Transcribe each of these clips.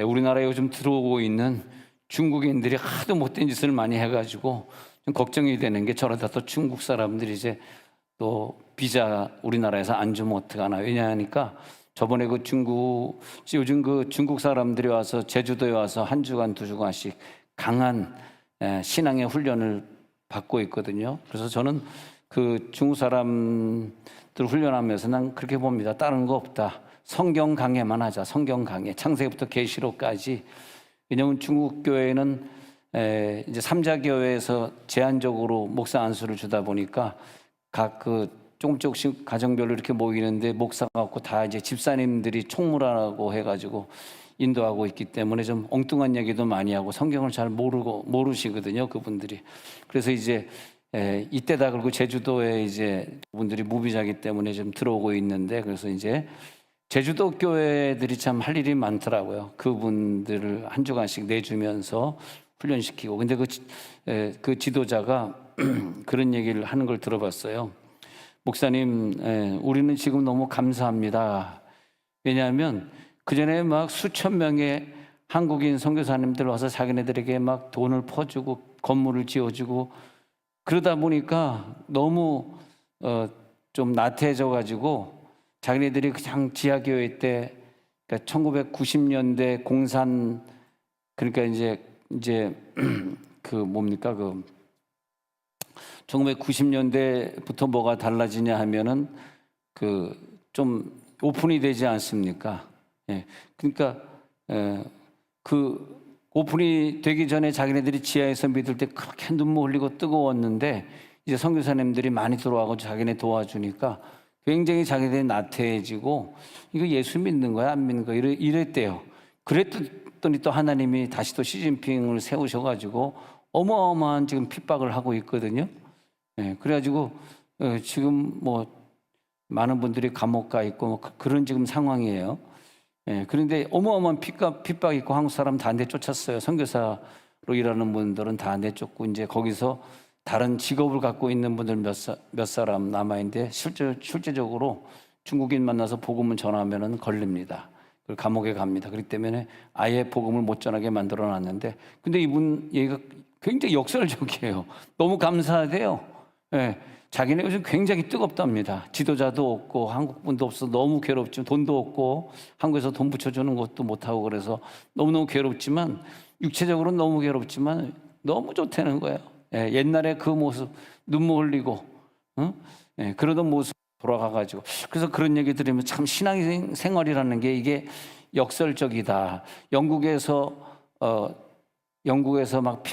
우리나라에 요즘 들어오고 있는 중국인들이 하도 못된 짓을 많이 해가지고 좀 걱정이 되는 게, 저러다 또 중국 사람들이 이제 또 비자 우리나라에서 안 주면 어떡하나. 왜냐하니까 저번에 요즘 그 중국 사람들이 와서 제주도에 와서 한 주간 두 주간씩 강한 신앙의 훈련을 받고 있거든요. 그래서 저는 그 중국 사람들 훈련하면서 난 그렇게 봅니다. 다른 거 없다. 성경 강해만 하자. 성경 강해. 창세기부터 계시록까지. 왜냐하면 중국 교회는 이제 삼자교회에서 제한적으로 목사 안수를 주다 보니까 각 조금씩 가정별로 이렇게 모이는데 목사가 없고 다 이제 집사님들이 총무라고 해가지고 인도하고 있기 때문에 좀 엉뚱한 얘기도 많이 하고 성경을 잘 모르시거든요, 그분들이. 그래서 이제 이때다 그리고 제주도에 이제 분들이 무비자기 때문에 좀 들어오고 있는데, 그래서 이제 제주도 교회들이 참 할 일이 많더라고요. 그분들을 한 주간씩 내주면서 훈련시키고. 근데 그 지도자가 그런 얘기를 하는 걸 들어봤어요. 목사님, 우리는 지금 너무 감사합니다. 왜냐하면 그전에 막 수천 명의 한국인 선교사님들 와서 자기네들에게 막 돈을 퍼주고 건물을 지어주고 그러다 보니까 너무 좀 나태해져가지고 자기네들이 그냥 지하교회 때, 그러니까 1990년대 공산, 그러니까 이제 그 뭡니까 1990년대부터 뭐가 달라지냐 하면은 좀 오픈이 되지 않습니까? 예. 그러니까 그 오픈이 되기 전에 자기네들이 지하에서 믿을 때 그렇게 눈물 흘리고 뜨거웠는데, 이제 선교사님들이 많이 들어와서 자기네 도와주니까 굉장히 자기들이 나태해지고 이거 예수 믿는 거야 안 믿는 거야 이랬대요. 그랬더니 또 하나님이 다시 또 시진핑을 세우셔가지고 어마어마한 지금 핍박을 하고 있거든요. 예, 그래가지고 지금 뭐 많은 분들이 감옥 가 있고 뭐 그런 지금 상황이에요. 예, 그런데 어마어마한 핍박 있고 한국 사람 다 내쫓았어요. 선교사로 일하는 분들은 다 내쫓고 이제 거기서 다른 직업을 갖고 있는 분들 몇 사람 남아있는데 실제적으로 중국인 만나서 복음을 전하면은 걸립니다. 그리고 감옥에 갑니다. 그렇기 때문에 아예 복음을 못 전하게 만들어 놨는데, 근데 이분 얘기가 굉장히 역설적이에요. 너무 감사하대요. 예, 자기네 요즘 굉장히 뜨겁답니다. 지도자도 없고 한국 분도 없어 너무 괴롭지만, 돈도 없고 한국에서 돈 붙여주는 것도 못하고 그래서 너무너무 괴롭지만, 육체적으로 너무 괴롭지만 너무 좋다는 거예요. 예, 옛날에 그 모습 눈물 흘리고 예, 그러던 모습 돌아가가지고. 그래서 그런 얘기 들으면 참 신앙생활이라는 게 이게 역설적이다. 영국에서 막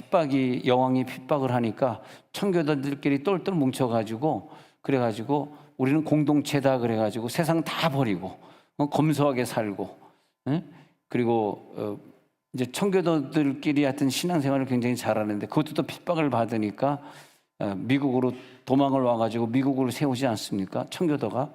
여왕이 핍박을 하니까 청교도들끼리 똘똘 뭉쳐가지고 그래가지고 우리는 공동체다 그래가지고 세상 다 버리고 검소하게 살고, 그리고 이제 청교도들끼리 하여튼 신앙생활을 굉장히 잘하는데 그것도 또 핍박을 받으니까 미국으로 도망을 와가지고 미국으로 세우지 않습니까? 청교도가.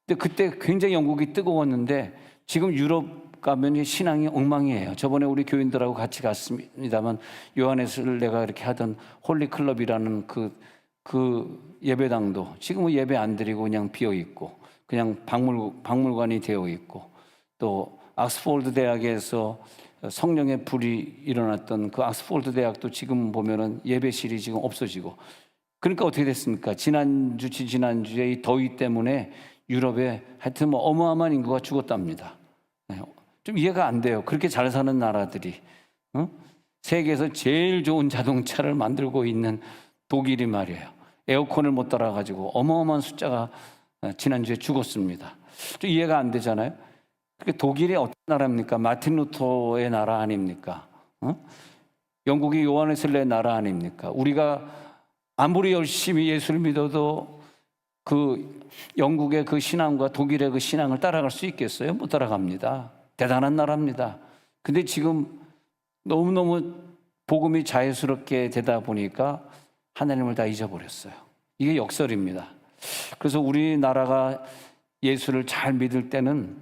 근데 그때 굉장히 영국이 뜨거웠는데 지금 유럽 가면 신앙이 엉망이에요. 저번에 우리 교인들하고 같이 갔습니다만 요한에스를 내가 이렇게 하던 홀리클럽이라는 그 예배당도 지금은 예배 안 드리고 그냥 비어 있고 그냥 박물관이 되어 있고, 또 옥스포드 대학에서 성령의 불이 일어났던 그 옥스포드 대학도 지금 보면은 예배실이 지금 없어지고. 그러니까 어떻게 됐습니까? 지난주에 이 더위 때문에 유럽에 하여튼 뭐 어마어마한 인구가 죽었답니다. 좀 이해가 안 돼요. 그렇게 잘 사는 나라들이, 세계에서 제일 좋은 자동차를 만들고 있는 독일이 말이에요. 에어컨을 못 따라가지고 어마어마한 숫자가 지난주에 죽었습니다. 좀 이해가 안 되잖아요. 독일이 어떤 나라입니까? 마틴 루터의 나라 아닙니까? 영국이 요한웨슬리의 나라 아닙니까? 우리가 아무리 열심히 예수를 믿어도 그 영국의 그 신앙과 독일의 그 신앙을 따라갈 수 있겠어요? 못 따라갑니다. 대단한 나라입니다. 근데 지금 너무너무 복음이 자유스럽게 되다 보니까 하나님을 다 잊어버렸어요. 이게 역설입니다. 그래서 우리나라가 예수를 잘 믿을 때는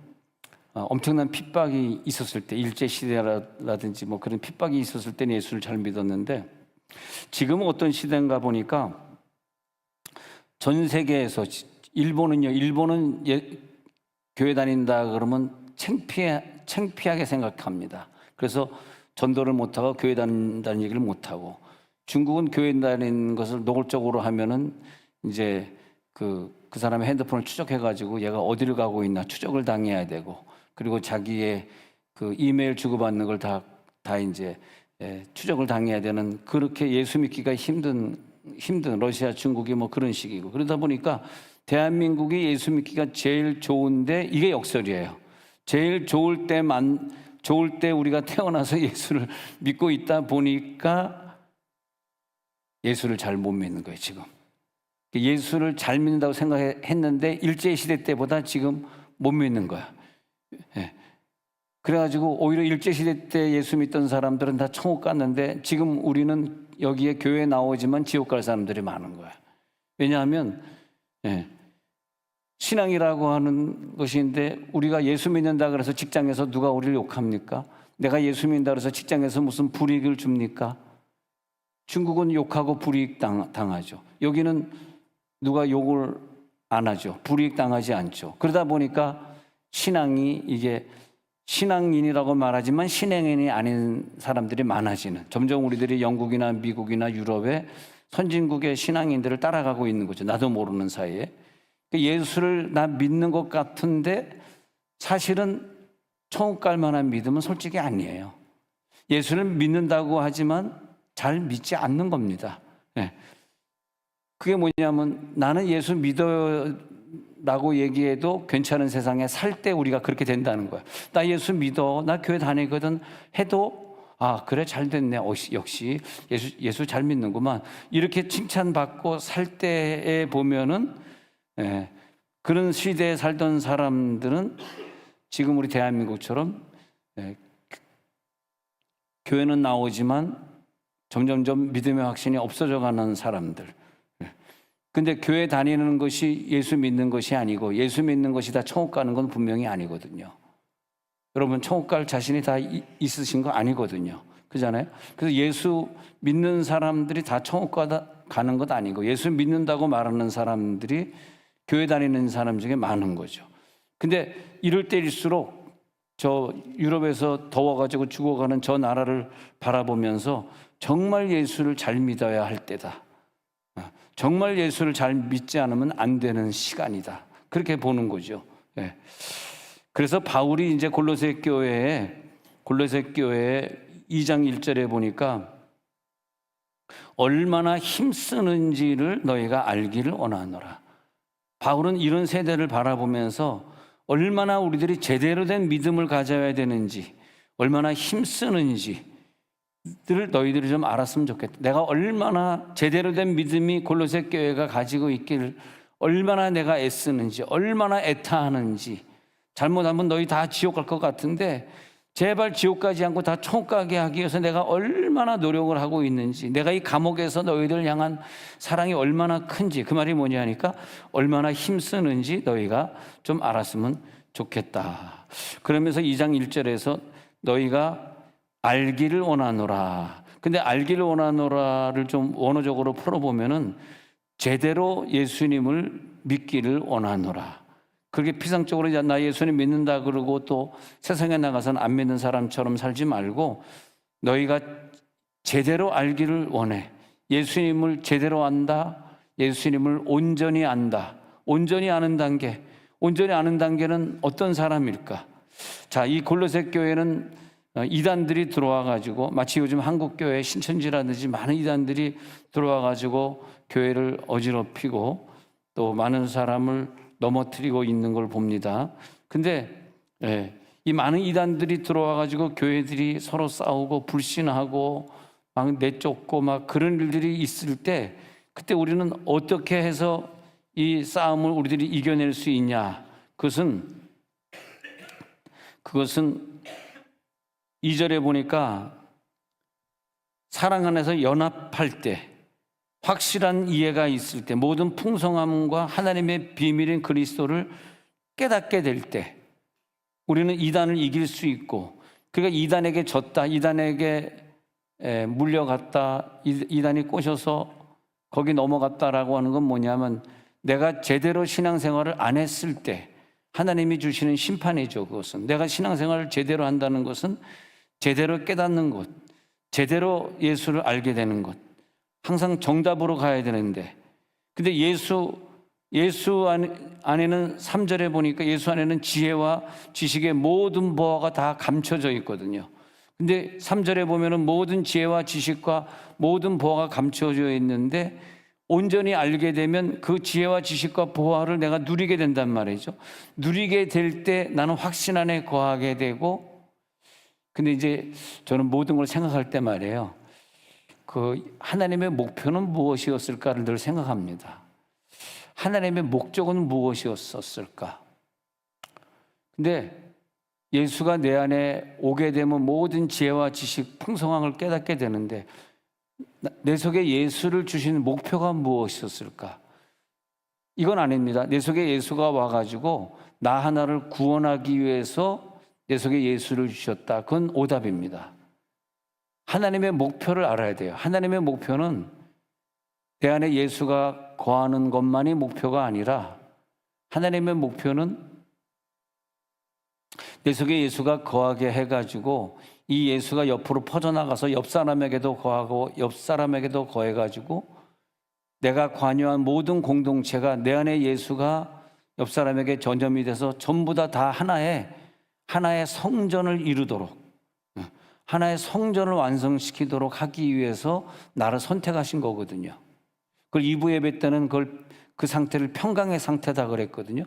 엄청난 핍박이 있었을 때, 일제시대라든지 뭐 그런 핍박이 있었을 때는 예수를 잘 믿었는데, 지금은 어떤 시대인가 보니까 전 세계에서 일본은 교회 다닌다 그러면 창피하게 생각합니다. 그래서 전도를 못하고 교회 다닌다는 얘기를 못하고, 중국은 교회 다니는 것을 노골적으로 하면은 이제 그 사람의 핸드폰을 추적해가지고 얘가 어디를 가고 있나 추적을 당해야 되고, 그리고 자기의 그 이메일 주고받는 걸 다 이제 추적을 당해야 되는, 그렇게 예수 믿기가 힘든 러시아, 중국이 뭐 그런 식이고, 그러다 보니까 대한민국이 예수 믿기가 제일 좋은데 이게 역설이에요. 제일 좋을 때 우리가 태어나서 예수를 믿고 있다 보니까 예수를 잘 못 믿는 거예요, 지금. 예수를 잘 믿는다고 생각했는데 일제시대 때보다 지금 못 믿는 거야. 예. 그래가지고 오히려 일제시대 때 예수 믿던 사람들은 다 천국 갔는데 지금 우리는 여기에 교회에 나오지만 지옥 갈 사람들이 많은 거야. 왜냐하면 신앙이라고 하는 것인데, 우리가 예수 믿는다 그래서 직장에서 누가 우리를 욕합니까? 내가 예수 믿는다 그래서 직장에서 무슨 불이익을 줍니까? 중국은 욕하고 불이익 당하죠. 여기는 누가 욕을 안 하죠. 불이익 당하지 않죠. 그러다 보니까 신앙이, 이게 신앙인이라고 말하지만 신앙인이 아닌 사람들이 많아지는, 점점 우리들이 영국이나 미국이나 유럽의 선진국의 신앙인들을 따라가고 있는 거죠. 나도 모르는 사이에. 예수를 나 믿는 것 같은데 사실은 천국 갈 만한 믿음은 솔직히 아니에요. 예수를 믿는다고 하지만 잘 믿지 않는 겁니다. 그게 뭐냐면, 나는 예수 믿어라고 얘기해도 괜찮은 세상에 살 때 우리가 그렇게 된다는 거야. 나 예수 믿어, 나 교회 다니거든 해도, 아 그래 잘 됐네, 역시 예수 잘 믿는구만, 이렇게 칭찬받고 살 때에 보면은, 그런 시대에 살던 사람들은 지금 우리 대한민국처럼 교회는 나오지만 점점점 믿음의 확신이 없어져 가는 사람들. 근데 교회 다니는 것이 예수 믿는 것이 아니고, 예수 믿는 것이 다 천국 가는 건 분명히 아니거든요. 여러분, 천국 갈 자신이 다 있으신 거 아니거든요. 그잖아요. 그래서 예수 믿는 사람들이 다 천국 가는 것 아니고, 예수 믿는다고 말하는 사람들이 교회 다니는 사람 중에 많은 거죠. 근데 이럴 때일수록 저 유럽에서 더워가지고 죽어가는 저 나라를 바라보면서 정말 예수를 잘 믿어야 할 때다. 정말 예수를 잘 믿지 않으면 안 되는 시간이다. 그렇게 보는 거죠. 그래서 바울이 이제 골로새 교회에 2장 1절에 보니까 얼마나 힘쓰는지를 너희가 알기를 원하노라. 바울은 이런 세대를 바라보면서 얼마나 우리들이 제대로 된 믿음을 가져야 되는지, 얼마나 힘쓰는지를 너희들이 좀 알았으면 좋겠다. 내가 얼마나 제대로 된 믿음이 골로새 교회가 가지고 있기를, 얼마나 내가 애쓰는지, 얼마나 애타하는지. 잘못하면 너희 다 지옥 갈 것 같은데 제발 지옥 가지 않고 다 천국 가게 하기 위해서 내가 얼마나 노력을 하고 있는지, 내가 이 감옥에서 너희들 향한 사랑이 얼마나 큰지, 그 말이 뭐냐 하니까 얼마나 힘쓰는지 너희가 좀 알았으면 좋겠다. 그러면서 2장 1절에서 너희가 알기를 원하노라. 근데 알기를 원하노라를 좀 원어적으로 풀어보면은 제대로 예수님을 믿기를 원하노라. 그렇게 피상적으로 나 예수님 믿는다 그러고 또 세상에 나가서는 안 믿는 사람처럼 살지 말고, 너희가 제대로 알기를 원해. 예수님을 제대로 안다. 예수님을 온전히 안다. 온전히 아는 단계는 어떤 사람일까? 자, 이 골로새 교회는 이단들이 들어와 가지고, 마치 요즘 한국 교회 신천지라든지 많은 이단들이 들어와 가지고 교회를 어지럽히고 또 많은 사람을 넘어뜨리고 있는 걸 봅니다. 근데 이 많은 이단들이 들어와 가지고 교회들이 서로 싸우고 불신하고 막 내쫓고 막 그런 일들이 있을 때, 그때 우리는 어떻게 해서 이 싸움을 우리들이 이겨낼 수 있냐? 그것은 2절에 보니까 사랑 안에서 연합할 때, 확실한 이해가 있을 때, 모든 풍성함과 하나님의 비밀인 그리스도를 깨닫게 될 때 우리는 이단을 이길 수 있고, 그러니까 이단에게 졌다, 이단에게 물려갔다, 이단이 꼬셔서 거기 넘어갔다라고 하는 건 뭐냐면, 내가 제대로 신앙생활을 안 했을 때, 하나님이 주시는 심판이죠. 그것은 내가 신앙생활을 제대로 한다는 것은 제대로 깨닫는 것, 제대로 예수를 알게 되는 것, 항상 정답으로 가야 되는데, 근데 예수 안에는 3절에 보니까 예수 안에는 지혜와 지식의 모든 보화가 다 감춰져 있거든요. 근데 3절에 보면은 모든 지혜와 지식과 모든 보화가 감춰져 있는데, 온전히 알게 되면 그 지혜와 지식과 보화를 내가 누리게 된단 말이죠. 누리게 될 때 나는 확신 안에 거하게 되고, 근데 이제 저는 모든 걸 생각할 때 말이에요, 그 하나님의 목표는 무엇이었을까를 늘 생각합니다. 하나님의 목적은 무엇이었을까? 근데 예수가 내 안에 오게 되면 모든 지혜와 지식, 풍성함을 깨닫게 되는데, 내 속에 예수를 주시는 목표가 무엇이었을까? 이건 아닙니다. 내 속에 예수가 와가지고 나 하나를 구원하기 위해서 내 속에 예수를 주셨다. 그건 오답입니다. 하나님의 목표를 알아야 돼요. 하나님의 목표는 내 안에 예수가 거하는 것만이 목표가 아니라, 하나님의 목표는 내 속에 예수가 거하게 해가지고 이 예수가 옆으로 퍼져나가서 옆 사람에게도 거하고 옆 사람에게도 거해가지고 내가 관여한 모든 공동체가 내 안에 예수가 옆 사람에게 전염이 돼서 전부 다 하나의 성전을 이루도록, 하나의 성전을 완성시키도록 하기 위해서 나를 선택하신 거거든요. 그걸 2부 예배 때는 그 상태를 평강의 상태다 그랬거든요.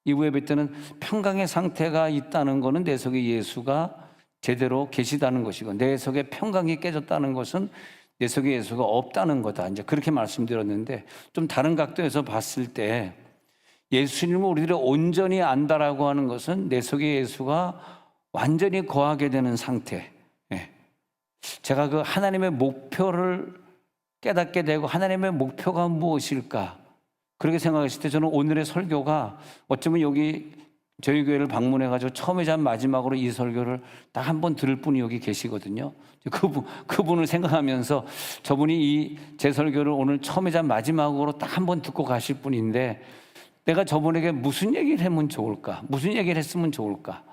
2부 예배 때는 평강의 상태가 있다는 것은 내 속에 예수가 제대로 계시다는 것이고, 내 속에 평강이 깨졌다는 것은 내 속에 예수가 없다는 거다. 이제 그렇게 말씀드렸는데, 좀 다른 각도에서 봤을 때 예수님을 우리들이 온전히 안다라고 하는 것은 내 속에 예수가 완전히 거하게 되는 상태. 제가 그 하나님의 목표를 깨닫게 되고, 하나님의 목표가 무엇일까? 그렇게 생각했을 때 저는 오늘의 설교가 어쩌면 여기 저희 교회를 방문해가지고 처음이자 마지막으로 이 설교를 딱 한 번 들을 분이 여기 계시거든요. 그분을 생각하면서 저분이 제 설교를 오늘 처음이자 마지막으로 딱 한 번 듣고 가실 분인데, 내가 저분에게 무슨 얘기를 하면 좋을까? 무슨 얘기를 했으면 좋을까?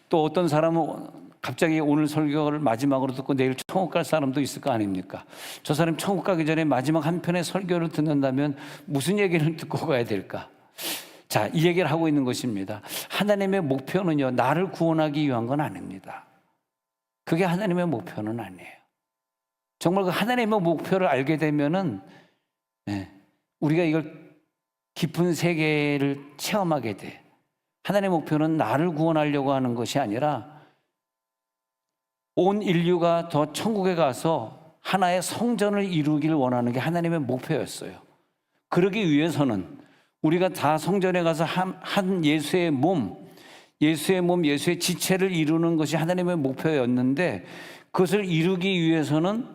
또 어떤 사람은 갑자기 오늘 설교를 마지막으로 듣고 내일 천국 갈 사람도 있을 거 아닙니까? 저 사람 천국 가기 전에 마지막 한 편의 설교를 듣는다면 무슨 얘기를 듣고 가야 될까? 자, 이 얘기를 하고 있는 것입니다. 하나님의 목표는요, 나를 구원하기 위한 건 아닙니다. 그게 하나님의 목표는 아니에요. 정말 그 하나님의 목표를 알게 되면은 우리가 이걸 깊은 세계를 체험하게 돼. 하나님의 목표는 나를 구원하려고 하는 것이 아니라 온 인류가 더 천국에 가서 하나의 성전을 이루기를 원하는 게 하나님의 목표였어요. 그러기 위해서는 우리가 다 성전에 가서 한 예수의 몸, 예수의 지체를 이루는 것이 하나님의 목표였는데, 그것을 이루기 위해서는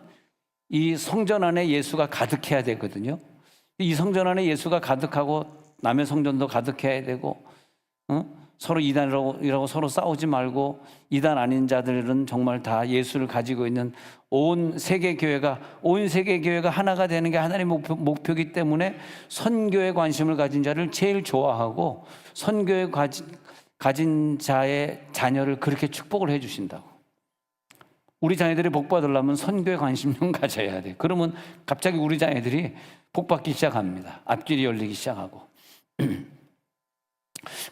이 성전 안에 예수가 가득해야 되거든요. 이 성전 안에 예수가 가득하고 남의 성전도 가득해야 되고, 서로 이단이라고 서로 싸우지 말고, 이단 아닌 자들은 정말 다 예수를 가지고 있는 온 세계 교회가 하나가 되는 게 하나님의 목표이기 때문에 선교에 관심을 가진 자를 제일 좋아하고, 선교에 가진 자의 자녀를 그렇게 축복을 해 주신다고. 우리 자녀들이 복 받으려면 선교에 관심 좀 가져야 돼. 그러면 갑자기 우리 자녀들이 복 받기 시작합니다. 앞길이 열리기 시작하고.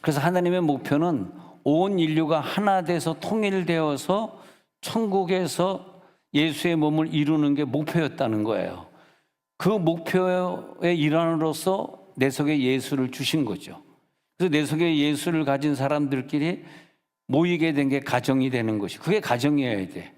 그래서 하나님의 목표는 온 인류가 하나 돼서 통일되어서 천국에서 예수의 몸을 이루는 게 목표였다는 거예요. 그 목표의 일환으로서 내 속에 예수를 주신 거죠. 그래서 내 속에 예수를 가진 사람들끼리 모이게 된 게 가정이 되는 것이, 그게 가정이어야 돼.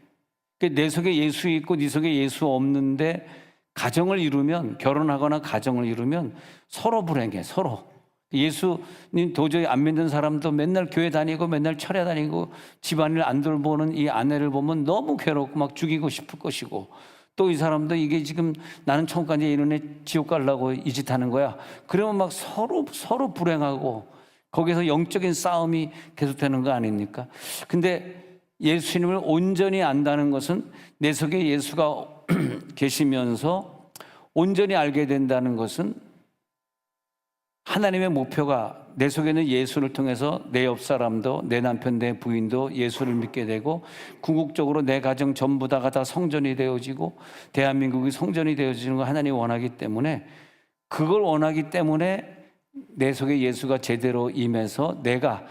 내 속에 예수 있고 네 속에 예수 없는데 가정을 이루면, 결혼하거나 가정을 이루면 서로 불행해, 서로. 예수님 도저히 안 믿는 사람도 맨날 교회 다니고 맨날 철야 다니고 집안일 안 돌보는 이 아내를 보면 너무 괴롭고 막 죽이고 싶을 것이고, 또 이 사람도 이게 지금 나는 천국 가니 이놈의 지옥 가려고 이 짓 하는 거야. 그러면 막 서로 불행하고 거기서 영적인 싸움이 계속되는 거 아닙니까? 근데 예수님을 온전히 안다는 것은 내 속에 예수가 계시면서 온전히 알게 된다는 것은 하나님의 목표가 내 속에 있는 예수를 통해서 내 옆 사람도, 내 남편, 내 부인도 예수를 믿게 되고, 궁극적으로 내 가정 전부 다가 다 성전이 되어지고 대한민국이 성전이 되어지는 걸 하나님이 원하기 때문에, 그걸 원하기 때문에 내 속에 예수가 제대로 임해서 그러니까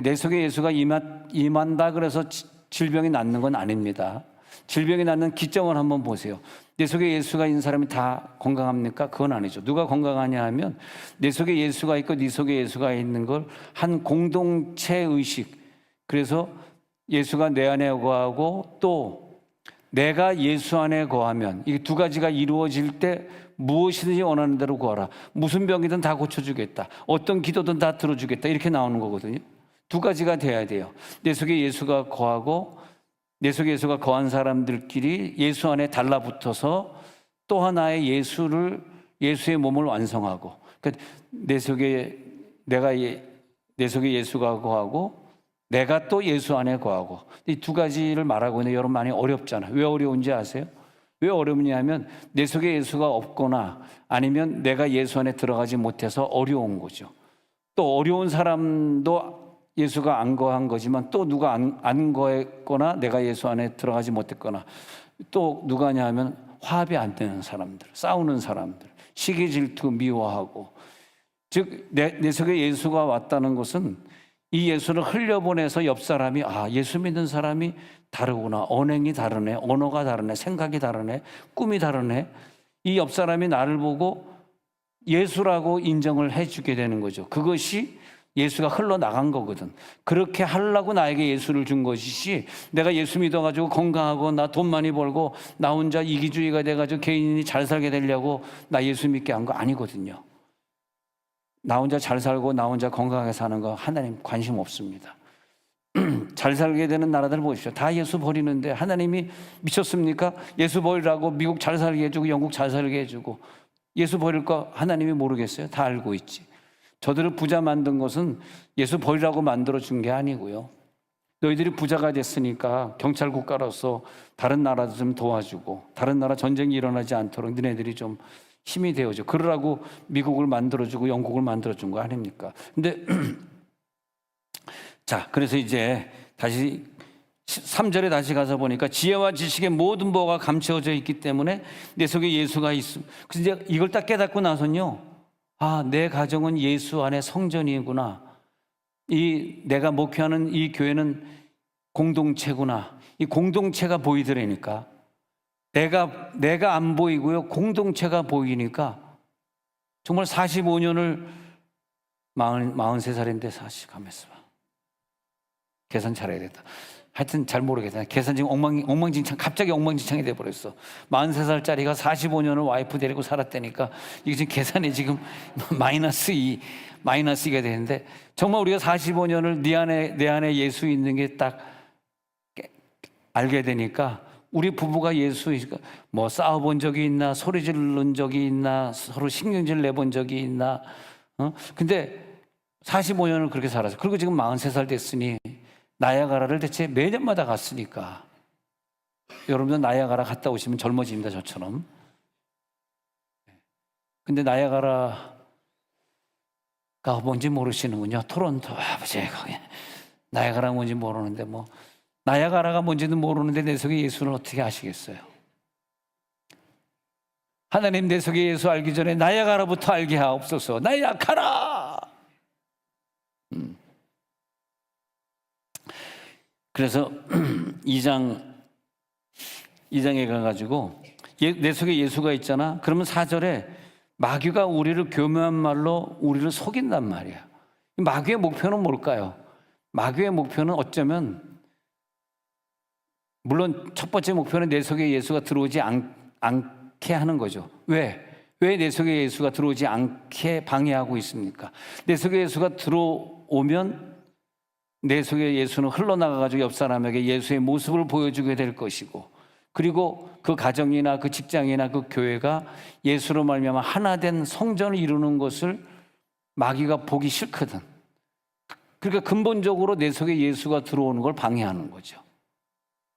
내 속에 예수가 임한다 그래서 질병이 낫는 건 아닙니다. 질병이 낫는 기점을 한번 보세요. 내 속에 예수가 있는 사람이 다 건강합니까? 그건 아니죠. 누가 건강하냐 하면, 내 속에 예수가 있고 네 속에 예수가 있는 걸 한 공동체 의식, 그래서 예수가 내 안에 거하고 또 내가 예수 안에 거하면, 이 두 가지가 이루어질 때 무엇이든지 원하는 대로 구하라. 무슨 병이든 다 고쳐주겠다. 어떤 기도든 다 들어주겠다. 이렇게 나오는 거거든요. 두 가지가 돼야 돼요. 내 속에 예수가 거하고 내 속에 예수가 거한 사람들끼리 예수 안에 달라붙어서 또 하나의 예수의 몸을 완성하고, 그러니까 내 속에 예수가 거하고 내가 또 예수 안에 거하고, 이 두 가지를 말하고 있는데 여러분 많이 어렵잖아요. 왜 어려운지 아세요? 왜 어렵냐 하면 내 속에 예수가 없거나 아니면 내가 예수 안에 들어가지 못해서 어려운 거죠. 또 어려운 사람도 예수가 안 거한 거지만, 또 누가 안 거했거나 내가 예수 안에 들어가지 못했거나, 또 누가냐 하면 화합이 안 되는 사람들, 싸우는 사람들, 시기 질투 미워하고, 즉 내 속에 예수가 왔다는 것은 이 예수를 흘려보내서 옆 사람이 예수 믿는 사람이 다르구나, 언행이 다르네, 언어가 다르네, 생각이 다르네, 꿈이 다르네, 이 옆 사람이 나를 보고 예수라고 인정을 해주게 되는 거죠. 그것이 예수가 흘러나간 거거든. 그렇게 하려고 나에게 예수를 준 것이지, 내가 예수 믿어가지고 건강하고 나 돈 많이 벌고 나 혼자 이기주의가 돼가지고 개인이 잘 살게 되려고 나 예수 믿게 한 거 아니거든요. 나 혼자 잘 살고 나 혼자 건강하게 사는 거 하나님 관심 없습니다. 잘 살게 되는 나라들 보십시오. 다 예수 버리는데 하나님이 미쳤습니까? 예수 버리라고 미국 잘 살게 해주고 영국 잘 살게 해주고, 예수 버릴 거 하나님이 모르겠어요? 다 알고 있지. 저들을 부자 만든 것은 예수 버리라고 만들어준 게 아니고요. 너희들이 부자가 됐으니까 경찰 국가로서 다른 나라도 좀 도와주고, 다른 나라 전쟁이 일어나지 않도록 너네들이 좀 힘이 되어줘. 그러라고 미국을 만들어주고 영국을 만들어준 거 아닙니까? 근데 자, 그래서 이제 다시 3절에 다시 가서 보니까, 지혜와 지식의 모든 보화가 감춰져 있기 때문에 내 속에 예수가 있음. 그래서 이제 이걸 딱 깨닫고 나서는요, 내 가정은 예수 안에 성전이구나. 내가 목회하는 이 교회는 공동체구나. 이 공동체가 보이더라니까. 내가 안 보이고요, 공동체가 보이니까 정말 45년을 43살인데 40, 가면서 계산 잘해야겠다. 하여튼 잘 모르겠다. 계산 지금 엉망진창, 갑자기 엉망진창이 돼버렸어. 43살짜리가 45년을 와이프 데리고 살았다니까 이게 지금 계산이 지금 마이너스 2가 되는데, 정말 우리가 45년을 내 안에 예수 있는 게 딱 알게 되니까, 우리 부부가 예수, 뭐 싸워본 적이 있나, 소리 지른 적이 있나, 서로 신경질 내본 적이 있나, 근데 45년을 그렇게 살았어. 그리고 지금 43살 됐으니 나야가라를 대체 매년마다 갔으니까, 여러분들 나야가라 갔다 오시면 젊어집니다, 저처럼. 근데 나야가라가 뭔지 모르시는군요. 토론토 아버지 거기 나야가라 뭔지 모르는데, 뭐 나야가라가 뭔지도 모르는데 내 속에 예수는 어떻게 아시겠어요? 하나님, 내 속에 예수 알기 전에 나야가라부터 알게 하옵소서. 나야가라. 그래서 2장에 가가지고 내 속에 예수가 있잖아. 그러면 4절에 마귀가 우리를 교묘한 말로 우리를 속인단 말이야. 마귀의 목표는 뭘까요? 마귀의 목표는 어쩌면, 물론 첫 번째 목표는 내 속에 예수가 들어오지 않게 하는 거죠. 왜 내 속에 예수가 들어오지 않게 방해하고 있습니까? 내 속에 예수가 들어오면 내 속에 예수는 흘러나가가지고 옆 사람에게 예수의 모습을 보여주게 될 것이고, 그리고 그 가정이나 그 직장이나 그 교회가 예수로 말미암아 하나 된 성전을 이루는 것을 마귀가 보기 싫거든. 그러니까 근본적으로 내 속에 예수가 들어오는 걸 방해하는 거죠.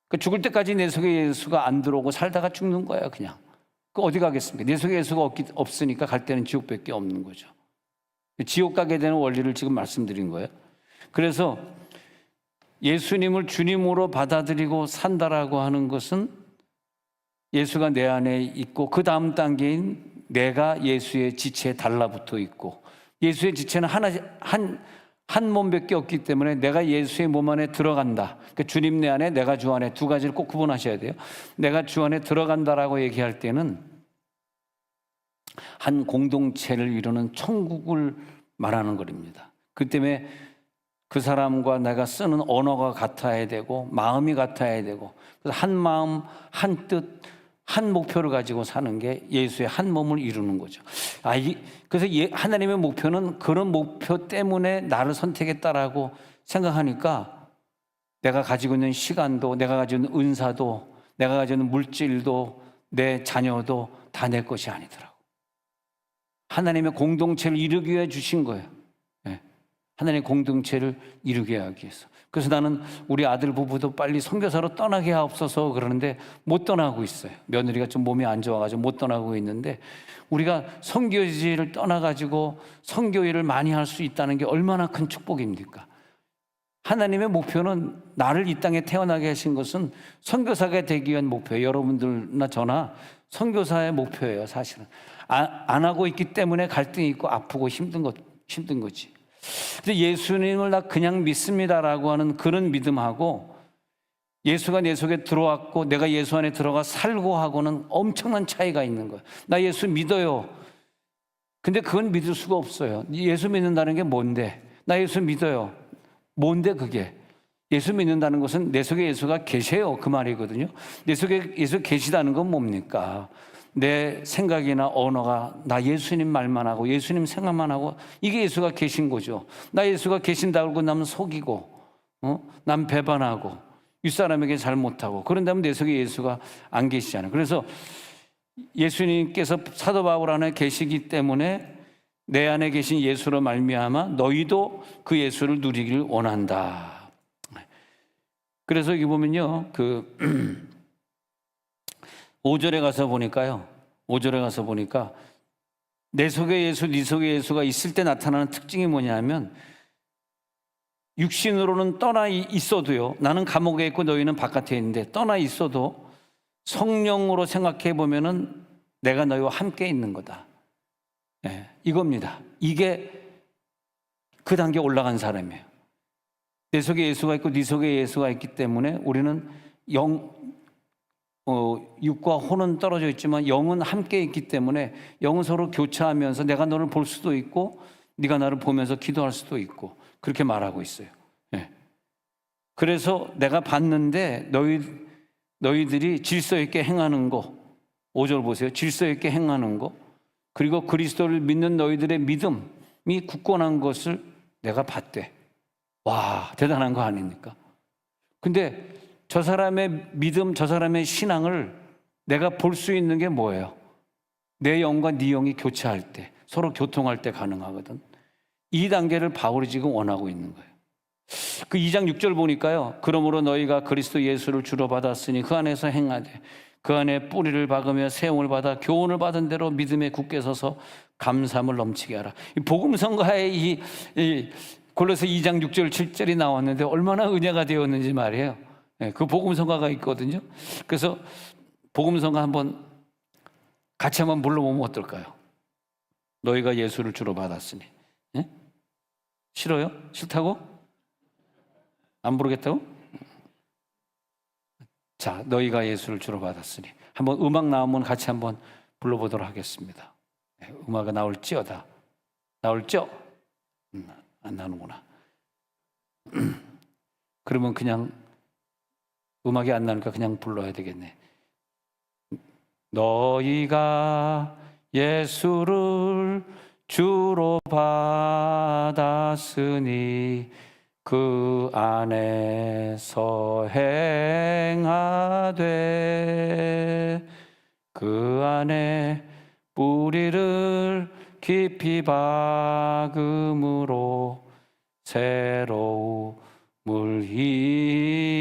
그러니까 죽을 때까지 내 속에 예수가 안 들어오고 살다가 죽는 거예요, 그냥. 그 어디 가겠습니까? 내 속에 예수가 없으니까 갈 때는 지옥밖에 없는 거죠. 지옥 가게 되는 원리를 지금 말씀드린 거예요. 그래서 예수님을 주님으로 받아들이고 산다라고 하는 것은 예수가 내 안에 있고 그 다음 단계인 내가 예수의 지체에 달라붙어 있고, 예수의 지체는 한 몸밖에 없기 때문에 내가 예수의 몸 안에 들어간다. 그러니까 주님 내 안에, 내가 주 안에, 두 가지를 꼭 구분하셔야 돼요. 내가 주 안에 들어간다라고 얘기할 때는 한 공동체를 이루는 천국을 말하는 것입니다. 그 때문에 그 사람과 내가 쓰는 언어가 같아야 되고 마음이 같아야 되고, 그래서 한 마음, 한 뜻, 한 목표를 가지고 사는 게 예수의 한 몸을 이루는 거죠. 그래서 하나님의 목표는 그런 목표 때문에 나를 선택했다라고 생각하니까 내가 가지고 있는 시간도, 내가 가지고 있는 은사도, 내가 가지고 있는 물질도, 내 자녀도 다 내 것이 아니더라고. 하나님의 공동체를 이루기 위해 주신 거예요. 하나님의 공동체를 이루게 하기 위해서. 그래서 나는 우리 아들 부부도 빨리 선교사로 떠나게 하옵소서 그러는데 못 떠나고 있어요. 며느리가 좀 몸이 안 좋아가지고 못 떠나고 있는데, 우리가 선교지를 떠나가지고 선교일을 많이 할 수 있다는 게 얼마나 큰 축복입니까? 하나님의 목표는 나를 이 땅에 태어나게 하신 것은 선교사가 되기 위한 목표예요. 여러분들나 저나 선교사의 목표예요. 사실은 안 하고 있기 때문에 갈등이 있고 아프고 힘든 거지. 근데 예수님을 나 그냥 믿습니다라고 하는 그런 믿음하고 예수가 내 속에 들어왔고 내가 예수 안에 들어가 살고 하고는 엄청난 차이가 있는 거예요. 나 예수 믿어요. 근데 그건 믿을 수가 없어요. 예수 믿는다는 게 뭔데? 나 예수 믿어요. 뭔데 그게? 예수 믿는다는 것은 내 속에 예수가 계세요, 그 말이거든요. 내 속에 예수 계시다는 건 뭡니까? 내 생각이나 언어가 나 예수님 말만 하고 예수님 생각만 하고, 이게 예수가 계신 거죠. 나 예수가 계신다고 그러고 남은 속이고 남 배반하고 윗사람에게 잘못하고 그런다면 내 속에 예수가 안 계시잖아요. 그래서 예수님께서 사도 바울 안에 계시기 때문에 내 안에 계신 예수로 말미암아 너희도 그 예수를 누리기를 원한다. 그래서 여기 보면요, 5절에 가서 보니까요, 5절에 가서 보니까 내 속에 예수, 네 속에 예수가 있을 때 나타나는 특징이 뭐냐면, 육신으로는 떠나 있어도요, 나는 감옥에 있고 너희는 바깥에 있는데 떠나 있어도 성령으로 생각해 보면은 내가 너희와 함께 있는 거다. 네, 이겁니다. 이게 그 단계 올라간 사람이에요. 내 속에 예수가 있고 네 속에 예수가 있기 때문에 우리는 육과 혼은 떨어져 있지만 영은 함께 있기 때문에 영은 서로 교차하면서 내가 너를 볼 수도 있고 네가 나를 보면서 기도할 수도 있고 그렇게 말하고 있어요. 네. 그래서 내가 봤는데 너희들이 질서 있게 행하는 거, 5절 보세요. 질서 있게 행하는 거, 그리고 그리스도를 믿는 너희들의 믿음이 굳건한 것을 내가 봤대. 와, 대단한 거 아닙니까? 근데 저 사람의 믿음, 저 사람의 신앙을 내가 볼 수 있는 게 뭐예요? 내 영과 네 영이 교차할 때, 서로 교통할 때 가능하거든. 이 단계를 바울이 지금 원하고 있는 거예요. 그 2장 6절 보니까요, 그러므로 너희가 그리스도 예수를 주로 받았으니 그 안에서 행하되 그 안에 뿌리를 박으며 세움을 받아 교훈을 받은 대로 믿음에 굳게 서서 감사함을 넘치게 하라. 이 복음성가의 이 골로새 2장 6절 7절이 나왔는데 얼마나 은혜가 되었는지 말이에요. 그 복음성가가 있거든요. 그래서 복음성가 같이 한번 불러보면 어떨까요? 너희가 예수를 주로 받았으니. 예? 싫어요? 싫다고? 안 부르겠다고? 자, 너희가 예수를 주로 받았으니. 한번 음악 나오면 같이 한번 불러보도록 하겠습니다. 음악이 나올지어다. 나올죠? 안 나오는구나. 그러면 그냥 음악이 안 나니까 그냥 불러야 되겠네. 너희가 예수를 주로 받았으니 그 안에서 행하되 그 안에 뿌리를 깊이 박음으로 새로움을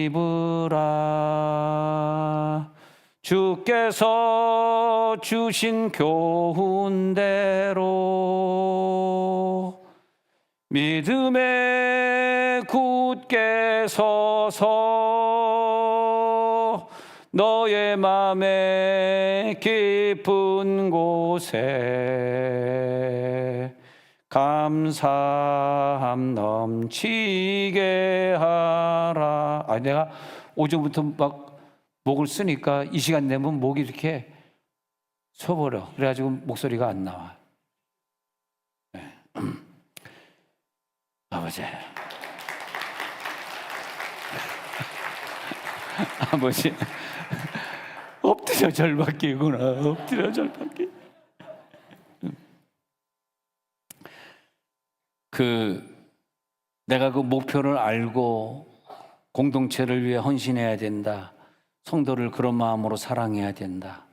입으라. 주께서 주신 교훈대로 믿음에 굳게 서서 너의 맘에 깊은 곳에 감사함 넘치게 하라. 내가 오전부터 막 목을 쓰니까 이 시간 되면 목이 이렇게 서버려. 그래가지고 목소리가 안 나와. 네. 아버지. 아버지. 엎드려 절받기구나. 엎드려 절받기. 내가 그 목표를 알고 공동체를 위해 헌신해야 된다. 성도를 그런 마음으로 사랑해야 된다.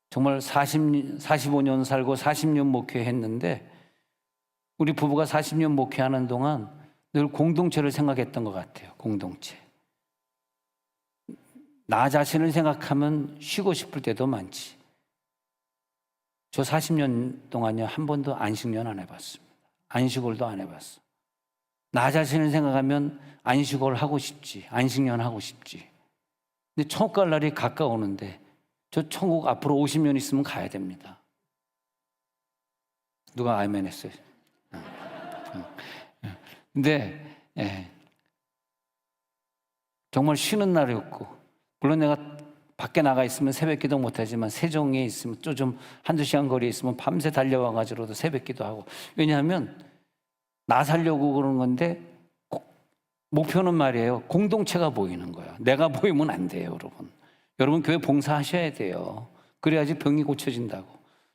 정말 45년 살고 40년 목회했는데 우리 부부가 40년 목회하는 동안 늘 공동체를 생각했던 것 같아요. 공동체. 나 자신을 생각하면 쉬고 싶을 때도 많지. 저 40년 동안요, 한 번도 안식년 안 해봤습니다. 안식월도 안 해봤어. 나 자신을 생각하면 안식월 하고 싶지, 안식년 하고 싶지. 근데 천국 갈 날이 가까우는데 저 천국 앞으로 50년 있으면 가야 됩니다. 누가 아멘 했어요? 근데 정말 쉬는 날이었고, 물론 내가 밖에 나가 있으면 새벽기도 못하지만 세종에 있으면 또 좀 한두 시간 거리에 있으면 밤새 달려와가지고도 새벽기도 하고. 왜냐하면 나 살려고 그러는 건데 목표는 말이에요, 공동체가 보이는 거야. 내가 보이면 안 돼요. 여러분 교회 봉사하셔야 돼요. 그래야지 병이 고쳐진다고.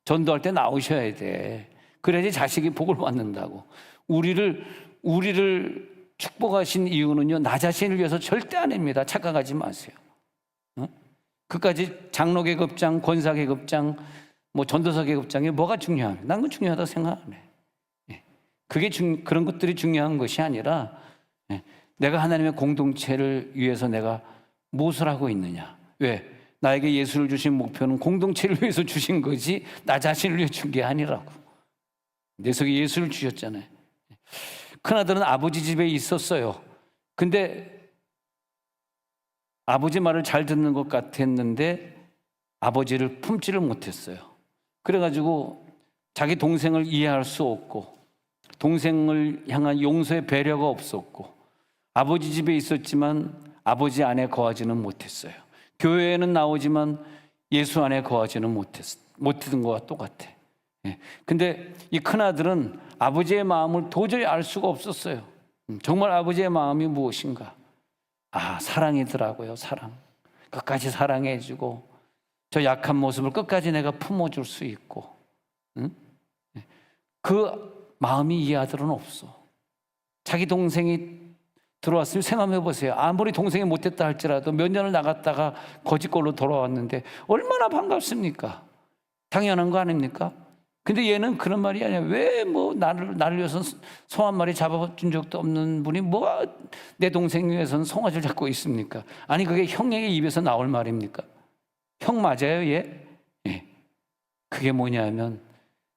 전도할 때 나오셔야 돼. 그래야지 자식이 복을 받는다고. 우리를 축복하신 이유는요, 나 자신을 위해서 절대 아닙니다. 착각하지 마세요. 그까지 장로계급장, 권사계급장, 전도사계급장이 뭐가 중요합니까? 난 그건 중요하다고 생각 안 해. 그런 것들이 중요한 것이 아니라 내가 하나님의 공동체를 위해서 내가 무엇을 하고 있느냐. 왜? 나에게 예수를 주신 목표는 공동체를 위해서 주신 거지 나 자신을 위해 준 게 아니라고. 내 속에 예수를 주셨잖아요. 큰아들은 아버지 집에 있었어요. 근데 아버지 말을 잘 듣는 것 같았는데 아버지를 품지를 못했어요. 그래가지고 자기 동생을 이해할 수 없고 동생을 향한 용서의 배려가 없었고 아버지 집에 있었지만 아버지 안에 거하지는 못했어요. 교회에는 나오지만 예수 안에 거하지는 못했던 것과 똑같아. 근데 이 큰아들은 아버지의 마음을 도저히 알 수가 없었어요. 정말 아버지의 마음이 무엇인가? 사랑이더라고요. 사랑. 끝까지 사랑해주고 저 약한 모습을 끝까지 내가 품어줄 수 있고, 그 마음이 이 아들은 없어. 자기 동생이 들어왔으면 생각해 보세요. 아무리 동생이 못했다 할지라도 몇 년을 나갔다가 거짓골로 돌아왔는데 얼마나 반갑습니까? 당연한 거 아닙니까? 근데 얘는 그런 말이 아니야. 왜 나를 위해서 소 한 마리 잡아준 적도 없는 분이 내 동생 위해서는 송아지를 잡고 있습니까? 아니 그게 형의 입에서 나올 말입니까? 형 맞아요 얘? 예. 그게 뭐냐면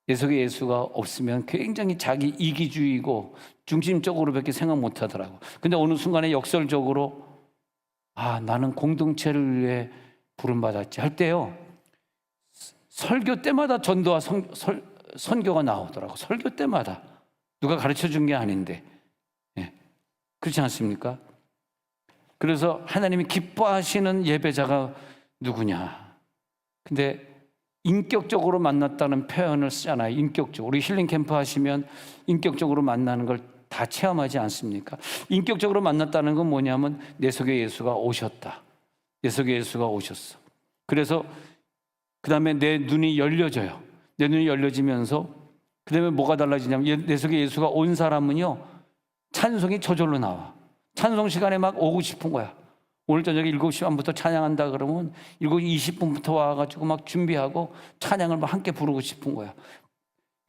내 속에 예수가 없으면 굉장히 자기 이기주의고 중심적으로밖에 생각 못 하더라고. 근데 어느 순간에 역설적으로 나는 공동체를 위해 부름받았지 할 때요, 설교 때마다 전도와 선교가 나오더라고. 설교 때마다. 누가 가르쳐 준 게 아닌데. 그렇지 않습니까? 그래서 하나님이 기뻐하시는 예배자가 누구냐. 근데 인격적으로 만났다는 표현을 쓰잖아요. 인격적으로. 우리 힐링 캠프 하시면 인격적으로 만나는 걸 다 체험하지 않습니까? 인격적으로 만났다는 건 뭐냐면 내 속에 예수가 오셨다. 내 속에 예수가 오셨어. 그래서 그 다음에 내 눈이 열려져요. 내 눈이 열려지면서 그 다음에 뭐가 달라지냐면 내 속에 예수가 온 사람은요, 찬송이 저절로 나와. 찬송 시간에 막 오고 싶은 거야. 오늘 저녁에 7시 반부터 찬양한다 그러면 7시 20분부터 와가지고 막 준비하고 찬양을 막 함께 부르고 싶은 거야.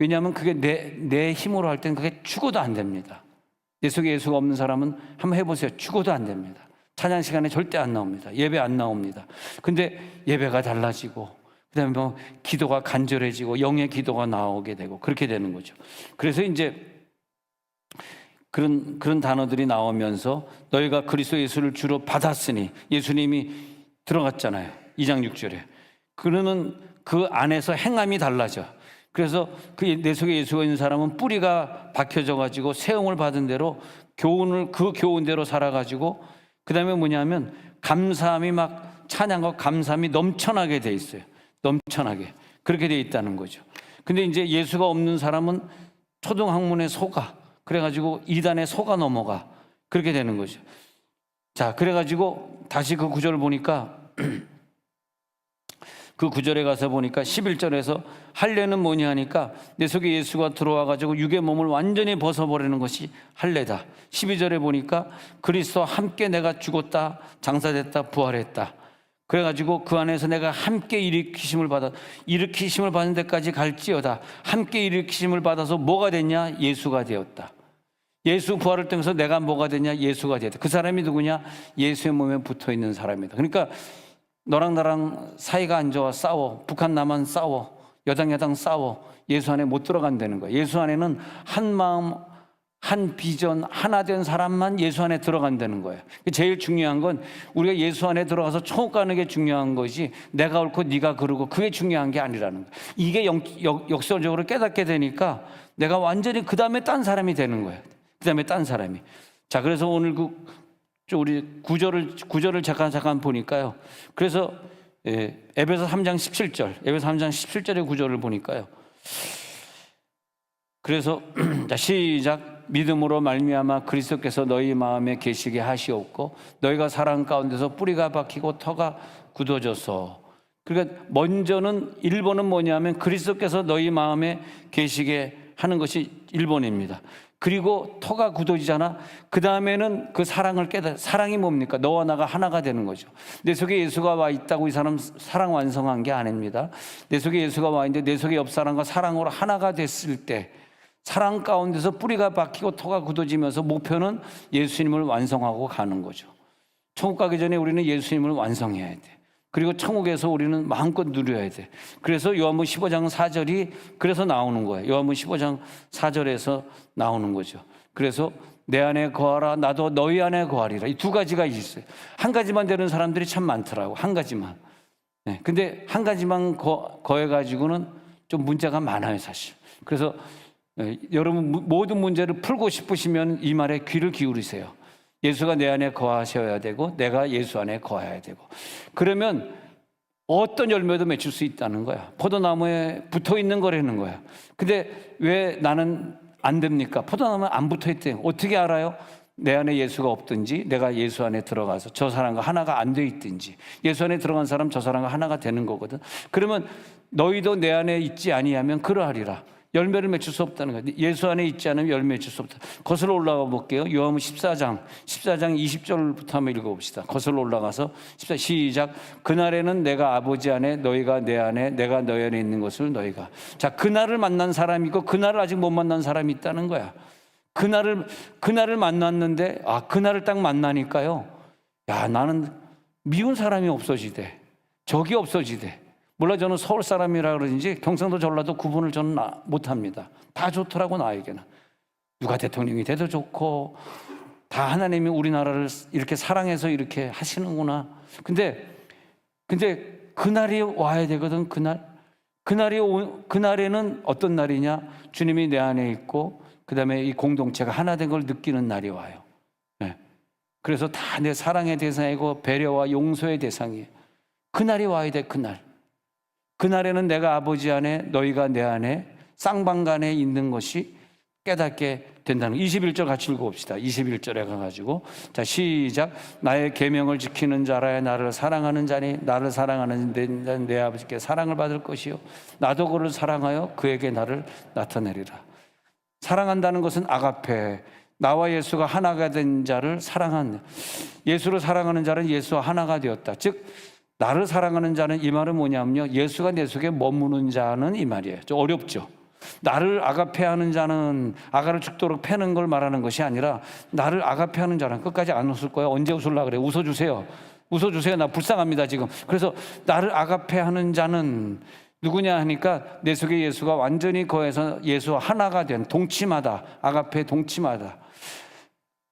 왜냐하면 그게 내 힘으로 할 때는 그게 죽어도 안 됩니다. 내 속에 예수가 없는 사람은 한번 해보세요. 죽어도 안 됩니다. 찬양 시간에 절대 안 나옵니다. 예배 안 나옵니다. 근데 예배가 달라지고 그다음에 기도가 간절해지고 영의 기도가 나오게 되고 그렇게 되는 거죠. 그래서 이제 그런 단어들이 나오면서 너희가 그리스도 예수를 주로 받았으니, 예수님이 들어갔잖아요. 2장 6절에. 그러면 그 안에서 행함이 달라져. 그래서 내 속에 예수가 있는 사람은 뿌리가 박혀져 가지고 세움을 받은 대로 그 교훈대로 살아가지고, 그 다음에 뭐냐면 감사함이 막 찬양과 감사함이 넘쳐나게 돼 있어요. 넘쳐나게 그렇게 돼 있다는 거죠. 근데 이제 예수가 없는 사람은 초등학문에 속아, 그래가지고 이단에 속아 넘어가, 그렇게 되는 거죠. 자, 그래가지고 다시 그 구절을 보니까 그 구절에 가서 보니까 11절에서 할례는 뭐냐 하니까 내 속에 예수가 들어와 가지고 육의 몸을 완전히 벗어버리는 것이 할례다. 12절에 보니까 그리스도와 함께 내가 죽었다, 장사됐다, 부활했다. 그래가지고 그 안에서 내가 함께 일으키심을 받는 데까지 갈지어다. 함께 일으키심을 받아서 뭐가 됐냐? 예수가 되었다. 예수 부활을 통해서 내가 뭐가 됐냐? 예수가 되었다. 그 사람이 누구냐? 예수의 몸에 붙어 있는 사람이다. 그러니까 너랑 나랑 사이가 안 좋아, 싸워. 북한 남한 싸워. 여당 싸워. 예수 안에 못 들어간다는 거야. 예수 안에는 한 마음, 한 비전, 하나 된 사람만 예수 안에 들어간다는 거예요. 제일 중요한 건 우리가 예수 안에 들어가서 천국 가는 게 중요한 거지, 내가 옳고 네가 그르고 그게 중요한 게 아니라는 거예요. 이게 역설적으로 깨닫게 되니까 내가 완전히 그 다음에 딴 사람이 되는 거예요. 그 다음에 딴 사람이. 자, 그래서 오늘 우리 구절을 잠깐 보니까요. 그래서 에베소 3장 17절의 구절을 보니까요. 그래서 자, 시작. 믿음으로 말미암아 그리스도께서 너희 마음에 계시게 하시옵고 너희가 사랑 가운데서 뿌리가 박히고 터가 굳어져서. 그러니까 먼저는 1번은 뭐냐면 그리스도께서 너희 마음에 계시게 하는 것이 1번입니다. 그리고 터가 굳어지잖아. 그 다음에는 그 사랑을 사랑이 뭡니까? 너와 나가 하나가 되는 거죠. 내 속에 예수가 와 있다고 이 사람 사랑 완성한 게 아닙니다. 내 속에 예수가 와 있는데 내 속에 옆 사람과 사랑으로 하나가 됐을 때 사랑 가운데서 뿌리가 박히고 터가 굳어지면서 목표는 예수님을 완성하고 가는 거죠. 천국 가기 전에 우리는 예수님을 완성해야 돼. 그리고 천국에서 우리는 마음껏 누려야 돼. 그래서 요한복음 15장 4절이 그래서 나오는 거예요. 요한복음 15장 4절에서 나오는 거죠. 그래서 내 안에 거하라, 나도 너희 안에 거하리라. 이 두 가지가 있어요. 한 가지만 되는 사람들이 참 많더라고. 한 가지만. 네. 근데 한 가지만 거해가지고는 좀 문제가 많아요, 사실. 그래서 여러분 모든 문제를 풀고 싶으시면 이 말에 귀를 기울이세요. 예수가 내 안에 거하셔야 되고 내가 예수 안에 거해야 되고, 그러면 어떤 열매도 맺을 수 있다는 거야. 포도나무에 붙어 있는 거라는 거야. 근데 왜 나는 안 됩니까? 포도나무에 안 붙어 있대. 어떻게 알아요? 내 안에 예수가 없든지 내가 예수 안에 들어가서 저 사람과 하나가 안 돼 있든지. 예수 안에 들어간 사람 저 사람과 하나가 되는 거거든. 그러면 너희도 내 안에 있지 아니하면 그러하리라. 열매를 맺을 수 없다는 거예요. 예수 안에 있지 않으면 열매 맺을 수 없다. 거슬러 올라가 볼게요. 요한복음 14장 20절부터 한번 읽어봅시다. 거슬러 올라가서 시작. 그날에는 내가 아버지 안에 너희가 내 안에 내가 너희 안에 있는 것을 너희가. 자, 그날을 만난 사람이 있고 그날을 아직 못 만난 사람이 있다는 거야. 그날을 만났는데 그날을 딱 만나니까요. 야, 나는 미운 사람이 없어지대. 적이 없어지대. 몰라, 저는 서울 사람이라 그러는지 경상도 전라도 구분을 저는 못합니다. 다 좋더라고, 나에게는. 누가 대통령이 돼도 좋고 다 하나님이 우리나라를 이렇게 사랑해서 이렇게 하시는구나. 근데 그날이 와야 되거든. 그날에는 어떤 날이냐? 주님이 내 안에 있고 그 다음에 이 공동체가 하나 된 걸 느끼는 날이 와요. 네. 그래서 다 내 사랑의 대상이고 배려와 용서의 대상이에요. 그날이 와야 돼. 그날에는 내가 아버지 안에 너희가 내 안에 쌍방간에 있는 것이 깨닫게 된다는 21절 같이 읽어봅시다. 21절에 가가지고 자, 시작. 나의 계명을 지키는 자라야 나를 사랑하는 자니 나를 사랑하는 내 아버지께 사랑을 받을 것이요 나도 그를 사랑하여 그에게 나를 나타내리라. 사랑한다는 것은 아가페, 나와 예수가 하나가 된 자를 사랑하는, 예수를 사랑하는 자는 예수와 하나가 되었다. 즉 나를 사랑하는 자는, 이 말은 뭐냐면요, 예수가 내 속에 머무는 자는 이 말이에요. 좀 어렵죠. 나를 아가페하는 자는 아가를 죽도록 패는 걸 말하는 것이 아니라 나를 아가페하는 자는, 끝까지 안 웃을 거예요. 언제 웃으려고 그래? 웃어주세요. 나 불쌍합니다 지금. 그래서 나를 아가페하는 자는 누구냐 하니까 내 속에 예수가 완전히 거해서 예수와 하나가 된, 동침하다, 아가페 동침하다.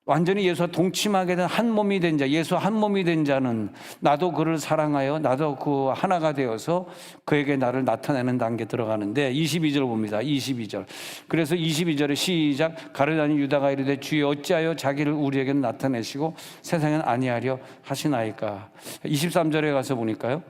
완전히 예수와 동침하게 된 한 몸이 된 자, 예수 한 몸이 된 자는 나도 그를 사랑하여 나도 그 하나가 되어서 그에게 나를 나타내는 단계 들어가는데 22절 봅니다. 22절. 그래서 22절에 시작. 가룟 유다가 이르되 주여 어찌하여 자기를 우리에게는 나타내시고 세상에는 아니하려 하시나이까. 23절에 가서 보니까요.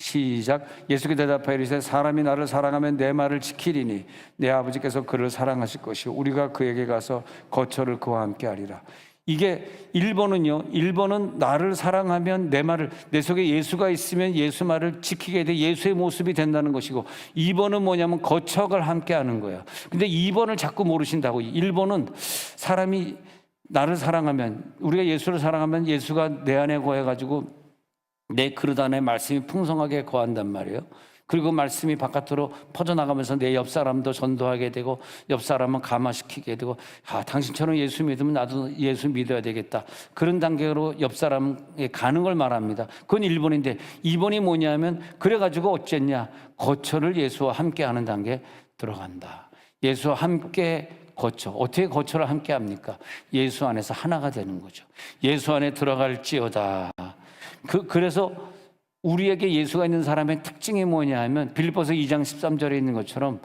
시작. 예수께 대답하여 이르시되 사람이 나를 사랑하면 내 말을 지키리니 내 아버지께서 그를 사랑하실 것이요 우리가 그에게 가서 거처를 그와 함께 하리라. 이게 1번은 나를 사랑하면 내 말을, 내 속에 예수가 있으면 예수 말을 지키게 돼 예수의 모습이 된다는 것이고, 2번은 뭐냐면 거처를 함께 하는 거예요. 근데 2번을 자꾸 모르신다고. 1번은 사람이 나를 사랑하면, 우리가 예수를 사랑하면 예수가 내 안에 거해가지고 내 그릇 안에 말씀이 풍성하게 거한단 말이에요. 그리고 말씀이 바깥으로 퍼져나가면서 내 옆 사람도 전도하게 되고 옆 사람은 감화시키게 되고, 당신처럼 예수 믿으면 나도 예수 믿어야 되겠다. 그런 단계로 옆 사람에 가는 걸 말합니다. 그건 1번인데 2번이 뭐냐면, 그래가지고 어쨌냐, 거처를 예수와 함께 하는 단계에 들어간다. 예수와 함께 거처. 어떻게 거처를 함께 합니까? 예수 안에서 하나가 되는 거죠. 예수 안에 들어갈지어다. 그래서 우리에게 예수가 있는 사람의 특징이 뭐냐 하면, 빌립보서 2장 13절에 있는 것처럼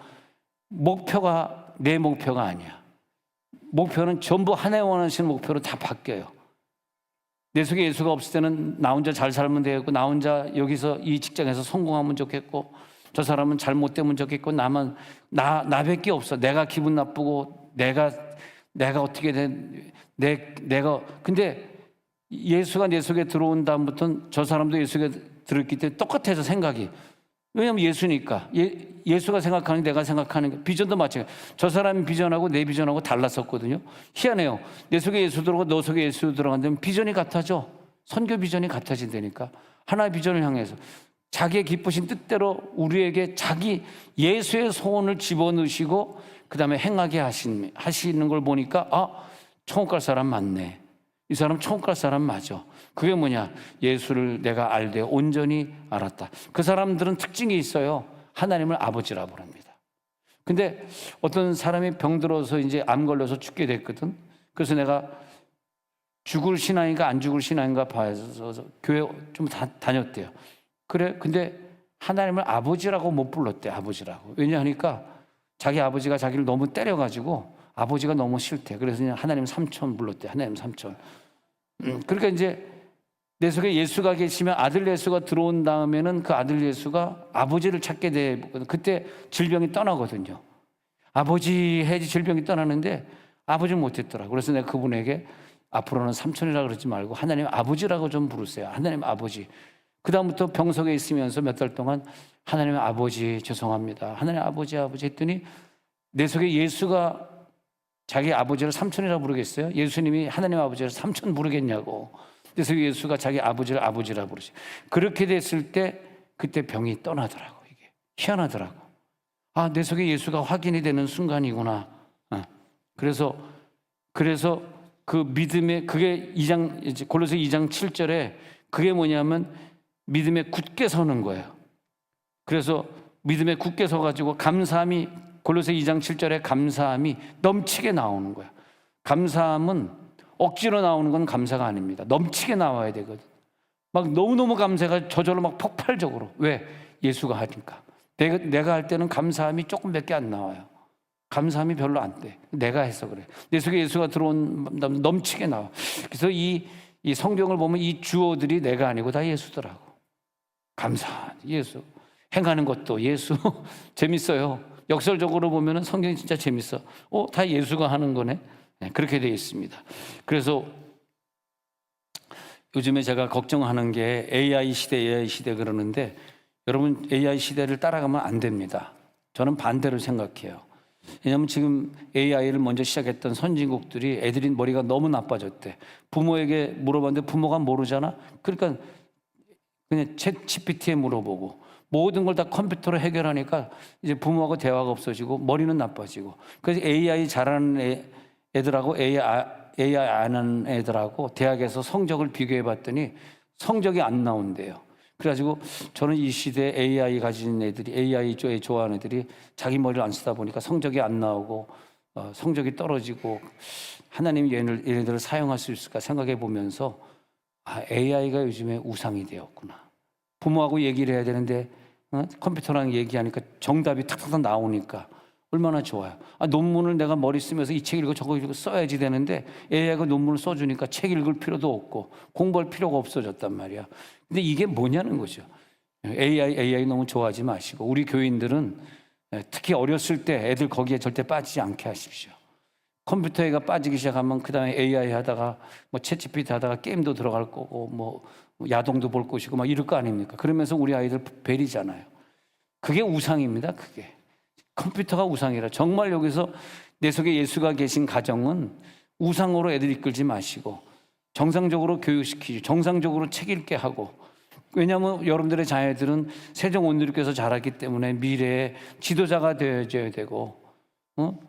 목표가 내 목표가 아니야. 목표는 전부 하나님 원하시는 목표로 다 바뀌어요. 내 속에 예수가 없을 때는 나 혼자 잘 살면 되겠고, 나 혼자 여기서 이 직장에서 성공하면 좋겠고, 저 사람은 잘못되면 좋겠고, 나만 나밖에 없어. 내가 기분 나쁘고 내가 어떻게 된 내가 근데 예수가 내 속에 들어온 다음부터는 저 사람도 예수가 들었기 때문에 똑같아서 생각이. 왜냐하면 예수니까. 예수가 생각하는 게 내가 생각하는 게, 비전도 마찬가지. 저 사람이 비전하고 내 비전하고 달랐었거든요. 희한해요. 내 속에 예수 들어가고 너 속에 예수 들어간다면 비전이 같아져. 선교 비전이 같아진다니까. 하나의 비전을 향해서 자기의 기쁘신 뜻대로 우리에게 자기 예수의 소원을 집어넣으시고 그 다음에 행하게 하시는 걸 보니까, 천국 갈 사람 맞네. 이 사람 천국 갈 사람 맞아. 그게 뭐냐? 예수를 내가 알되 온전히 알았다. 그 사람들은 특징이 있어요. 하나님을 아버지라고 부릅니다. 근데 어떤 사람이 병들어서 이제 암 걸려서 죽게 됐거든. 그래서 내가 죽을 신앙인가 안 죽을 신앙인가 봐서 교회 좀 다녔대요. 그래, 근데 하나님을 아버지라고 못 불렀대. 아버지라고. 왜냐하니까 자기 아버지가 자기를 너무 때려가지고 아버지가 너무 싫대. 그래서 그냥 하나님 삼촌 불렀대. 하나님 삼촌. 그러니까 이제 내 속에 예수가 계시면 아들 예수가 들어온 다음에는 그 아들 예수가 아버지를 찾게 돼. 그때 질병이 떠나거든요. 아버지 해야지 질병이 떠나는데 아버지를 못했더라고. 그래서 내가 그분에게 앞으로는 삼촌이라고 그러지 말고 하나님 아버지라고 좀 부르세요. 하나님 아버지. 그 다음부터 병석에 있으면서 몇 달 동안 하나님 아버지 죄송합니다. 하나님 아버지 했더니 내 속에 예수가 자기 아버지를 삼촌이라고 부르겠어요? 예수님이 하나님 아버지를 삼촌 부르겠냐고. 그래서 예수가 자기 아버지를 아버지라고 부르시. 그렇게 됐을 때 그때 병이 떠나더라고. 이게 희한하더라고. 내 속에 예수가 확인이 되는 순간이구나. 그래서 그 믿음의, 그게 골로새 2장 7절에 그게 뭐냐면 믿음에 굳게 서는 거예요. 그래서 믿음에 굳게 서가지고 감사함이, 골로새 2장 7절에 감사함이 넘치게 나오는 거야. 감사함은 억지로 나오는 건 감사가 아닙니다. 넘치게 나와야 되거든. 막 너무너무 감사가 저절로 막 폭발적으로. 왜? 예수가 하니까. 내가 할 때는 감사함이 조금밖에 안 나와요. 감사함이 별로 안 돼. 내가 해서 그래. 내 속에 예수가 들어온 다음 넘치게 나와. 그래서 이 성경을 보면 이 주어들이 내가 아니고 다 예수더라고. 감사, 예수. 행하는 것도 예수. 재밌어요. 역설적으로 보면 성경이 진짜 재밌어. 다 예수가 하는 거네. 네, 그렇게 되어 있습니다. 그래서 요즘에 제가 걱정하는 게 AI 시대 그러는데, 여러분 AI 시대를 따라가면 안 됩니다. 저는 반대로 생각해요. 왜냐하면 지금 AI를 먼저 시작했던 선진국들이 애들이 머리가 너무 나빠졌대. 부모에게 물어봤는데 부모가 모르잖아. 그러니까 그냥 챗 GPT에 물어보고 모든 걸 다 컴퓨터로 해결하니까 이제 부모하고 대화가 없어지고 머리는 나빠지고. 그래서 AI 잘하는 애들하고 AI 안 하는 애들하고 대학에서 성적을 비교해 봤더니 성적이 안 나온대요. 그래가지고 저는 이 시대에 AI 가진 애들이, AI 쪽에 좋아하는 애들이 자기 머리를 안 쓰다 보니까 성적이 안 나오고 성적이 떨어지고 하나님이 얘네들을 사용할 수 있을까 생각해 보면서 AI가 요즘에 우상이 되었구나. 부모하고 얘기를 해야 되는데 컴퓨터랑 얘기하니까 정답이 탁탁 나오니까 얼마나 좋아요. 논문을 내가 머리 쓰면서 이 책 읽고 저거 읽고 써야지 되는데 AI가 논문을 써주니까 책 읽을 필요도 없고 공부할 필요가 없어졌단 말이야. 근데 이게 뭐냐는 거죠. AI 너무 좋아하지 마시고 우리 교인들은 특히 어렸을 때 애들 거기에 절대 빠지지 않게 하십시오. 컴퓨터에가 빠지기 시작하면 그 다음에 AI 하다가 뭐 챗GPT 하다가 게임도 들어갈 거고 뭐 야동도 볼 것이고 막 이럴 거 아닙니까? 그러면서 우리 아이들 베리잖아요. 그게 우상입니다. 그게 컴퓨터가 우상이라. 정말 여기서 내 속에 예수가 계신 가정은 우상으로 애들 이끌지 마시고 정상적으로 교육시키지, 정상적으로 책 읽게 하고. 왜냐하면 여러분들의 자녀들은 세종 온누리교에서 자랐기 때문에 미래의 지도자가 되어줘야 되고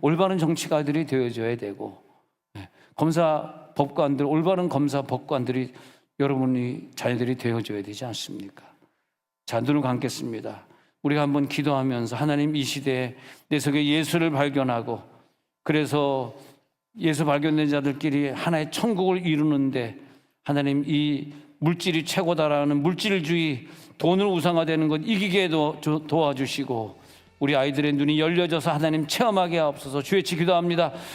올바른 정치가들이 되어줘야 되고 검사 법관들, 올바른 검사 법관들이 여러분이 자녀들이 되어줘야 되지 않습니까? 자, 눈을 감겠습니다. 우리가 한번 기도하면서 하나님 이 시대에 내 속에 예수를 발견하고 그래서 예수 발견된 자들끼리 하나의 천국을 이루는데 하나님 이 물질이 최고다라는 물질주의, 돈을 우상화되는 것 이기게 도와주시고 우리 아이들의 눈이 열려져서 하나님 체험하게 하옵소서. 주의 기도합니다.